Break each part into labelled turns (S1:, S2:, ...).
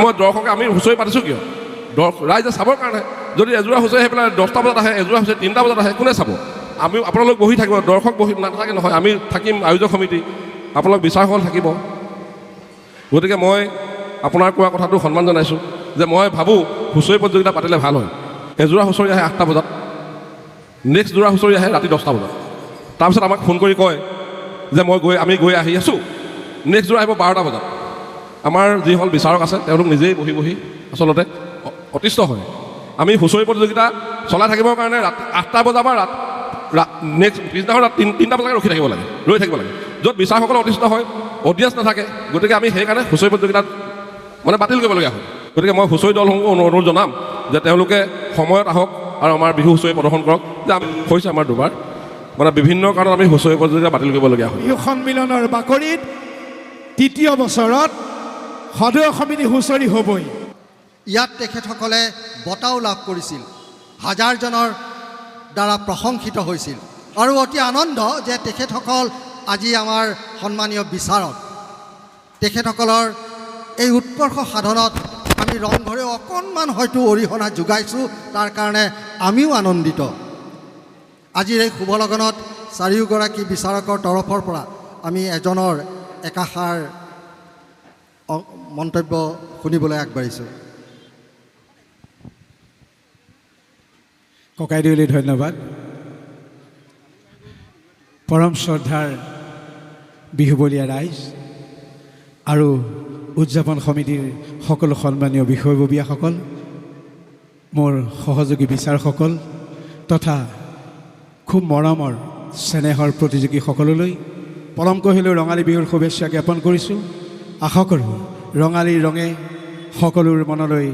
S1: মই দৰ্শকে আমি হুঁচৰি পাতিছোঁ কিয় ৰাইজে চাবৰ কাৰণে যদি এযোৰা হুঁচৰি আহি পেলাই 10টা বজাত আহে এযোৰা হুঁচৰি 3টা বজাত আহে কোনে চাব আমি আপোনালোক বহি থাকিব দৰ্শক বহি নাথাকে নহয় আমি থাকিম আয়োজক সমিতি আপোনালোক বিচাৰকসকল থাকিব গতিকে মই আপোনাৰ কোৱা কথাটো সন্মান জনাইছোঁ যে মই ভাবোঁ হুঁচৰি প্ৰতিযোগিতা পাতিলে ভাল হয় এযোৰা হুঁচৰি আহে 8টা বজাত নেক্সট যোৰা হুঁচৰি আহে ৰাতি 10টা বজাত তাৰপিছত আমাক ফোন কৰি কয় যে আমি গৈ আহি আছোঁ নেক্সট যোৰা আহিব 12টা বজাত আমাৰ যিসকল বিচাৰক আছে তেওঁলোক নিজেই বহি বহি আচলতে অতিষ্ঠ হয় আমি হুঁচৰি প্ৰতিযোগিতা চলাই থাকিবৰ কাৰণে ৰাতি 8টা বজাৰ পৰা নেক্সট পিছদিনাখন 3টা বজালৈকে ৰৈ থাকিব লাগে য'ত বিচাৰকসকল অতিষ্ঠ হয় অডিয়েঞ্চ নাথাকে গতিকে আমি সেইকাৰণে হুঁচৰি প্ৰতিযোগিতাত মানে বাতিল কৰিবলগীয়া হয় গতিকে মই হুঁচৰি দলসমূহক অনুৰোধ জনাম যে তেওঁলোকে সময়ত আহক আৰু আমাৰ বিহু হুঁচৰি প্ৰদৰ্শন কৰক যে আমি হৈছে আমাৰ দুবাৰ মানে বিভিন্ন কাৰণত আমি হুঁচৰি প্ৰতিযোগিতা বাতিল কৰিবলগীয়া হয়
S2: বিহু সন্মিলনৰ বাকৰিত তৃতীয় বছৰত সদয় সমিতি হুঁচৰি হ'বই
S3: ইয়াত তেখেতসকলে বঁটাও লাভ কৰিছিল হাজাৰজনৰ দ্বাৰা প্ৰশংসিত হৈছিল আৰু অতি আনন্দ যে তেখেতসকল আজি আমাৰ সন্মানীয় বিচাৰক তেখেতসকলৰ এই উৎকৰ্ষ সাধনত আমি ৰংঘৰে অকণমান হয়তো অৰিহণা যোগাইছোঁ তাৰ কাৰণে আমিও আনন্দিত আজিৰ এই শুভ লগনত চাৰিওগৰাকী বিচাৰকৰ তৰফৰ পৰা আমি এজনৰ একাষাৰ মন্তব্য শুনিবলৈ আগবাঢ়িছোঁ
S2: ককাইদেউলৈ ধন্যবাদ পৰম শ্ৰদ্ধাৰ বিহুবলীয়া ৰাইজ আৰু উদযাপন সমিতিৰ সকলো সন্মানীয় বিষয়ববীয়াসকল মোৰ সহযোগী বিচাৰকসকল তথা খুব মৰমৰ স্নেহৰ প্ৰতিযোগীসকললৈ পলমকৈ হ'লেও ৰঙালী বিহুৰ শুভেচ্ছা জ্ঞাপন কৰিছোঁ আশা কৰোঁ ৰঙালীৰ ৰঙে সকলোৰে মনলৈ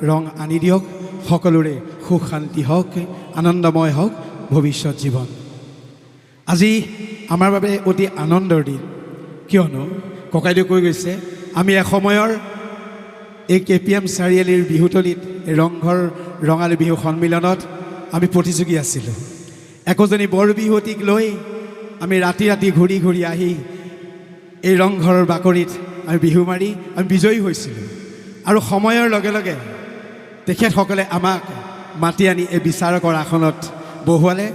S2: ৰং আনি দিয়ক সকলোৰে সুখ শান্তি হওক আনন্দময় হওক ভৱিষ্যত জীৱন আজি আমাৰ বাবে অতি আনন্দৰ দিন কিয়নো ককাইদেউ কৈ গৈছে আমি এসময়ৰ এই KPM চাৰিআলিৰ বিহুতলীত ৰংঘৰ ৰঙালী বিহু সন্মিলনত আমি প্ৰতিযোগী আছিলোঁ একোজনী বৰ বিহুৱতীক লৈ আমি ৰাতি ৰাতি ঘূৰি ঘূৰি আহি এই ৰংঘৰৰ বাকৰিত আমি বিহু মাৰি আমি বিজয়ী হৈছিলোঁ আৰু সময়ৰ লগে লগে তেখেতসকলে আমাক মাতি আনি এই বিচাৰকৰ আসনত বহুৱালে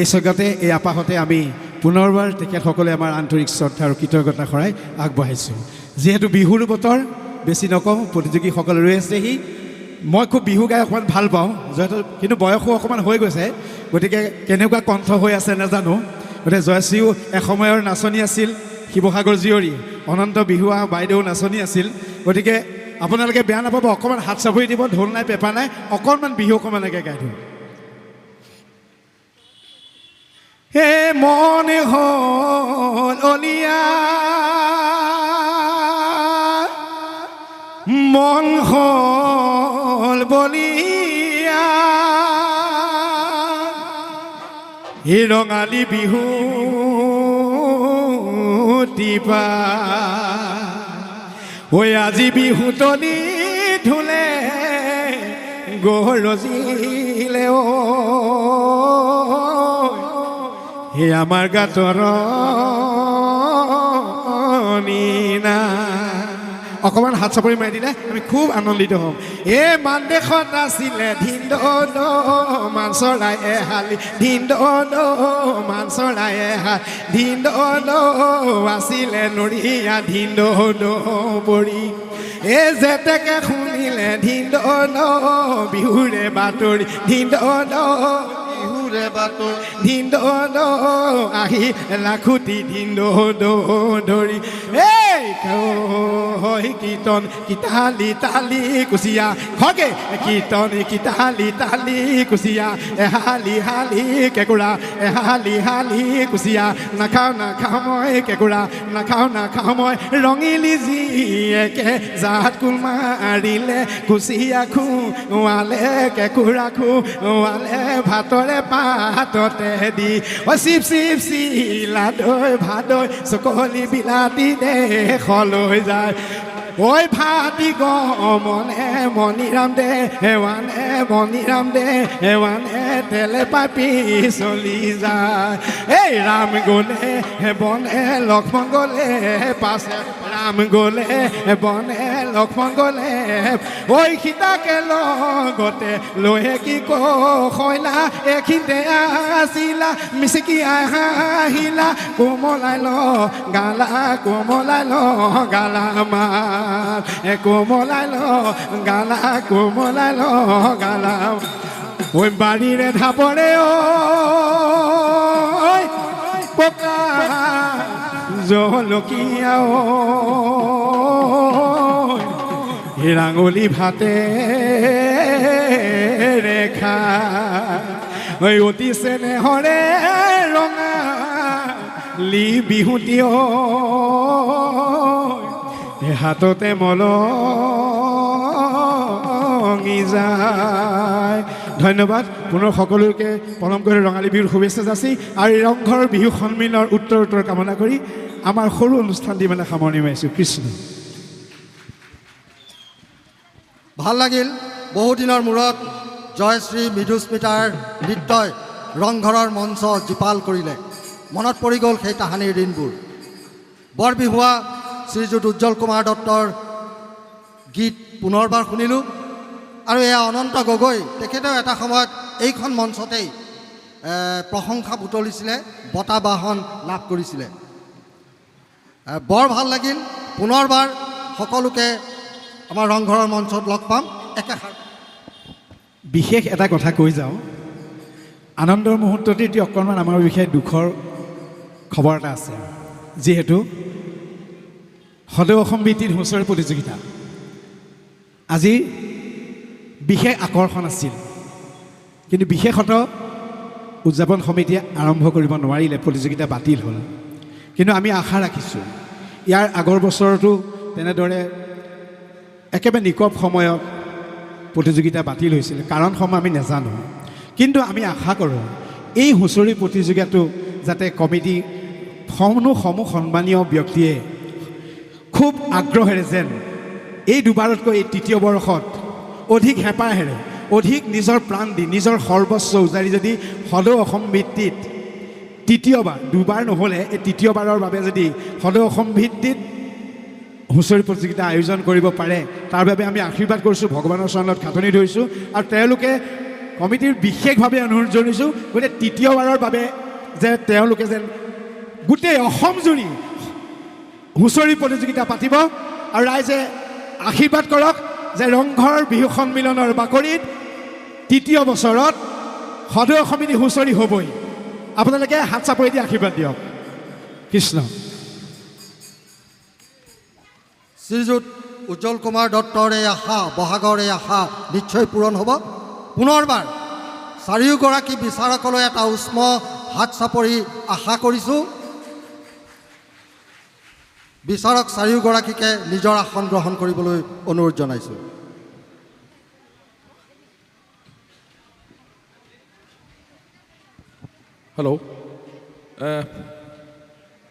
S2: এই স্বৰ্গতে এই আপাহতে আমি পুনৰবাৰ তেখেতসকলে আমাৰ আন্তৰিক শ্ৰদ্ধা আৰু কৃতজ্ঞতা সৰাই আগবঢ়াইছোঁ যিহেতু বিহুৰ বতৰ বেছি নকওঁ প্ৰতিযোগীসকল ৰৈ আছেহি মই খুব বিহু গাই অকণমান ভাল পাওঁ যিহেতু কিন্তু বয়সো অকণমান হৈ গৈছে গতিকে কেনেকুৱা কণ্ঠ হৈ আছে নাজানো গতিকে জয়শ্ৰীও এসময়ৰ নাচনী আছিল শিৱসাগৰ জীয়ৰী অনন্ত বিহুৱা বাইদেউ নাচনী আছিল গতিকে আপোনালোকে বেয়া নাপাব অকণমান হাত চাপৰি দিব ঢোল নাই পেঁপা নাই অকণমান বিহু অকণমানকৈ গাই দিওঁ হে মন হ'ল অলিয়া মন হ'ল বলিয়া হে ৰঙালী বিহু দিবা ঐ আজি বিহুতলী ঢোলে গৰজিলে হে আমাৰ গাতৰ নিনা অকণমান হাত চাপৰি মাৰি দিলে আমি খুব আনন্দিত হ'ম এই মান দেশত আছিলে ধিন্দ মান চৰাই এহালি ধিন্দ মান চৰাই এহাল ধিন্দ আছিলে নৰিয়া ধিন্দ পৰি এই জেতেকে শুনিলে ধিন্দ বিহুৰে বাতৰি ধিন্দ বিহুৰে বাতৰি ধিন্দ আহি লাখুটি ধিন্দ ধৰি এই কীৰ্তন কিতালি তালি কুচিয়া খগে কীৰ্তন কিতালি তালি কুচিয়া এহালি হালি কেঁকুৰা এহালি হালি কুচিয়া নাখাওঁ মই কেঁকুৰা নাখাওঁ মই ৰঙিলি জীয়েকে জাত কুল মাৰিলে কুচিয়া খুৱালে কেঁকুৰা খুৱালে ভাতৰে পাততে দি চিপ চিলা দৈ ভাদৈ চকলি বিলাতী দেশলৈ যায় ঐ ভাতি গমনে মণিৰাম দে হেৱানে তেলে পাপি চলি যায় এই ৰাম গ'লে বনে লক্ষ্মণ গ'লে পাছে ৰাম গ'লে বনে লক্ষ্মণ গ'লে ঐ সীতাকে লগতে লৈহে কি কয়লা এইখিনিতে আছিলা মিচিকি আহিলা কোমলাই ল গালা কোমলাই ল গালা মাল কোমলাই ল গালা কোমলাই ল গালা ঐ বাৰীৰে ধাপৰে ঐ পকা জলকীয়া হিৰাঙলি ভাতে ৰেখা ঐ অতি চেনেহৰে ৰঙা লি বিহুতি হাততে মলঙি যায়। ধন্যবাদ পুনৰ সকলোকে পলম কৰি ৰঙালী বিহুৰ শুভেচ্ছা যাচি আৰু এই ৰংঘৰ বিহু সন্মিলনৰ উত্তৰ কামনা কৰি আমাৰ সৰু অনুষ্ঠান দি মানে সামৰণি মাৰিছোঁ। কৃষ্ণ।
S3: ভাল লাগিল। বহুদিনৰ মূৰত জয়শ্ৰী মৃদুস্মিতাৰ নৃত্যই ৰংঘৰৰ মঞ্চ জীপাল কৰিলে। মনত পৰি গ'ল সেই তাহানিৰ দিনবোৰ। বৰ বিহুৱা শ্ৰীযুত উজ্জ্বল কুমাৰ দত্তৰ গীত পুনৰবাৰ শুনিলোঁ। আৰু এয়া অনন্ত গগৈ, তেখেতেও এটা সময়ত এইখন মঞ্চতেই প্ৰশংসা বুটলিছিলে, বঁটা বাহন লাভ কৰিছিলে। বৰ ভাল লাগিল। পুনৰবাৰ সকলোকে আমাৰ ৰংঘৰৰ মঞ্চত লগ পাম একেষাৰ।
S2: বিশেষ এটা কথা কৈ যাওঁ, আনন্দৰ মুহূৰ্ততে এটি অকণমান আমাৰ বিষয়ে দুখৰ খবৰ এটা আছে। যিহেতু সদৌ অসম বৃত্তিত হুঁচৰি প্ৰতিযোগিতা আজি বিশেষ আকৰ্ষণ আছিল, কিন্তু বিশেষত উদযাপন সমিতিয়ে আৰম্ভ কৰিব নোৱাৰিলে, প্ৰতিযোগিতা বাতিল হ'ল। কিন্তু আমি আশা ৰাখিছোঁ ইয়াৰ আগৰ বছৰতো তেনেদৰে একেবাৰে নিকট সময়ত প্ৰতিযোগিতা বাতিল হৈছিল, কাৰণসমূহ আমি নাজানো। কিন্তু আমি আশা কৰোঁ এই হুঁচৰি প্ৰতিযোগিতাটো যাতে কমিটি সমূহ সন্মানীয় ব্যক্তিয়ে খুব আগ্ৰহেৰে যেন এই দুবাৰতকৈ এই তৃতীয় বৰ্ষত অধিক হেঁপাহেৰে, অধিক নিজৰ প্ৰাণ দি, নিজৰ সৰ্বস্ব উজাৰি যদি সদৌ অসম ভিত্তিত তৃতীয়বাৰ, দুবাৰ নহ'লে এই তৃতীয়বাৰৰ বাবে যদি সদৌ অসম ভিত্তিত হুঁচৰি প্ৰতিযোগিতা আয়োজন কৰিব পাৰে, তাৰ বাবে আমি আশীৰ্বাদ কৰিছোঁ, ভগৱানৰ চৰণত খাটনি ধৰিছোঁ। আৰু তেওঁলোকে কমিটিৰ বিশেষভাৱে অনুৰোধ জনাইছোঁ গতিকে তৃতীয়বাৰৰ বাবে যে তেওঁলোকে যেন গোটেই অসম জুৰি হুঁচৰি প্ৰতিযোগিতা পাতিব আৰু ৰাইজে আশীৰ্বাদ কৰক যে ৰংঘৰ বিহু সন্মিলনৰ বাকৰিত তৃতীয় বছৰত সদৌ সমিতি হুঁচৰি হ'বই। আপোনালোকে হাত চাপৰি দি আশীৰ্বাদ দিয়ক। কৃষ্ণ।
S3: শ্ৰীযুত উজ্জ্বল কুমাৰ দত্তৰ এই আশা, বহাগৰ এই আশা নিশ্চয় পূৰণ হ'ব। পুনৰবাৰ চাৰিওগৰাকী বিচাৰকলৈ এটা উষ্ম হাত চাপৰি আশা কৰিছোঁ। বিচাৰক চাৰিওগৰাকীকে নিজৰ আসন গ্ৰহণ কৰিবলৈ অনুৰোধ জনাইছোঁ।
S1: হেল্ল',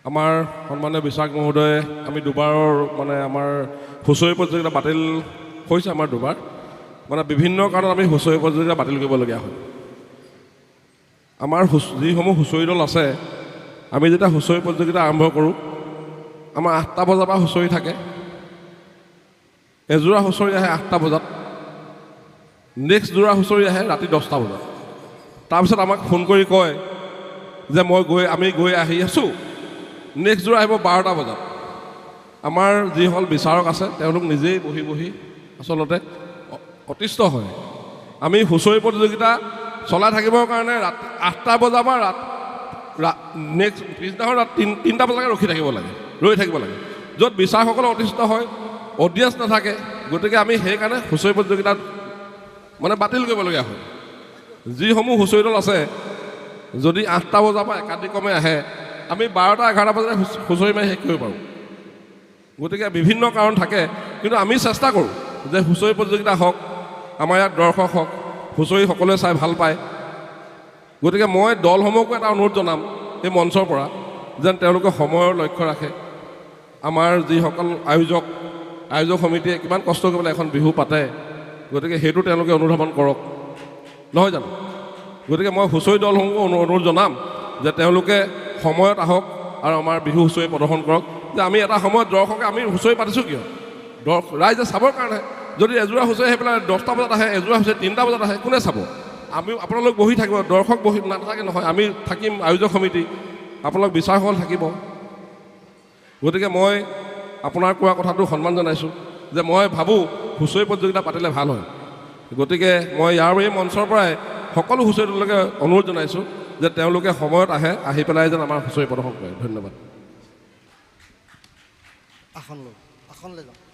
S1: আমাৰ সন্মানীয় বিচাৰক মহোদয়ে আমি দুবাৰৰ মানে আমাৰ হুঁচৰি প্ৰতিযোগিতা বাতিল হৈছে, আমাৰ দুবাৰ মানে বিভিন্ন কাৰণত আমি হুঁচৰি প্ৰতিযোগিতা বাতিল কৰিবলগীয়া হয়। আমাৰ যিসমূহ হুঁচৰি দল আছে, আমি যেতিয়া হুঁচৰি প্ৰতিযোগিতা আৰম্ভ কৰোঁ, আমাৰ 8টা বজাৰ পৰা হুঁচৰি থাকে। এযোৰা হুঁচৰি আহে 8টা বজাত, নেক্সট যোৰা হুঁচৰি আহে ৰাতি 10টা বজাত। তাৰপিছত আমাক ফোন কৰি কয় যে আমি গৈ আহি আছোঁ, নেক্সট যোৰা আহিব 12টা বজাত। আমাৰ যিসকল বিচাৰক আছে তেওঁলোক নিজেই বহি বহি আচলতে অতিষ্ঠ হয়। আমি হুঁচৰি প্ৰতিযোগিতা চলাই থাকিবৰ কাৰণে ৰাতি 8টা বজাৰ পৰা নেক্সট পিছদিনাখন ৰাতি 3টা বজালৈকে ৰৈ থাকিব লাগে, য'ত বিচাৰকসকলে অতিষ্ঠ হয়, অডিয়েঞ্চ নাথাকে। গতিকে আমি সেইকাৰণে হুঁচৰি প্ৰতিযোগিতাত মানে বাতিল কৰিবলগীয়া হয়। যিসমূহ হুঁচৰি দল আছে যদি 8টা বজাৰ পৰা একাধিক্ৰমে আহে, আমি 12টা 11টা বজাত হুঁচৰি মাৰি শেষ কৰিব পাৰোঁ। গতিকে বিভিন্ন কাৰণ থাকে, কিন্তু আমি চেষ্টা কৰোঁ যে হুঁচৰি প্ৰতিযোগিতা হওক, আমাৰ ইয়াত দৰ্শক হওক, হুঁচৰি সকলোৱে চাই ভাল পায়। গতিকে মই দলসমূহকো এটা অনুৰোধ জনাম এই মঞ্চৰ পৰা যেন তেওঁলোকে সময়ৰ লক্ষ্য ৰাখে। আমাৰ যিসকল আয়োজক সমিতিয়ে কিমান কষ্ট কৰি পেলাই এখন বিহু পাতে, গতিকে সেইটো তেওঁলোকে অনুধাৱন কৰক, নহয় জানো? গতিকে মই হুঁচৰি দলসমূহকো অনুৰোধ জনাম যে তেওঁলোকে সময়ত আহক আৰু আমাৰ বিহু হুঁচৰি প্ৰদৰ্শন কৰক। যে আমি এটা সময়ত দৰ্শকে আমি হুঁচৰি পাতিছোঁ কিয় ৰাইজে চাবৰ কাৰণে যদি এযোৰা হুঁচৰি আহি পেলাই 10টা বজাত আহে এযোৰা হুঁচৰি 3টা বজাত আহে কোনে চাব আমি আপোনালোক বহি থাকিব দৰ্শক বহি নাথাকে নহয় আমি থাকিম আয়োজক সমিতি আপোনালোক বিচাৰকসকল থাকিব গতিকে মই আপোনাৰ কোৱা কথাটো সন্মান জনাইছোঁ যে মই ভাবোঁ হুঁচৰি প্ৰতিযোগিতা পাতিলে ভাল হয় গতিকে মই ইয়াৰ এই মঞ্চৰ পৰাই সকলো হুঁচৰি দলকে অনুৰোধ জনাইছোঁ যে তেওঁলোকে সময়ত আহি পেলাই যেন আমাৰ হুঁচৰি প্ৰদৰ্শন কৰে ধন্যবাদ
S3: আসন লৈ যাওঁ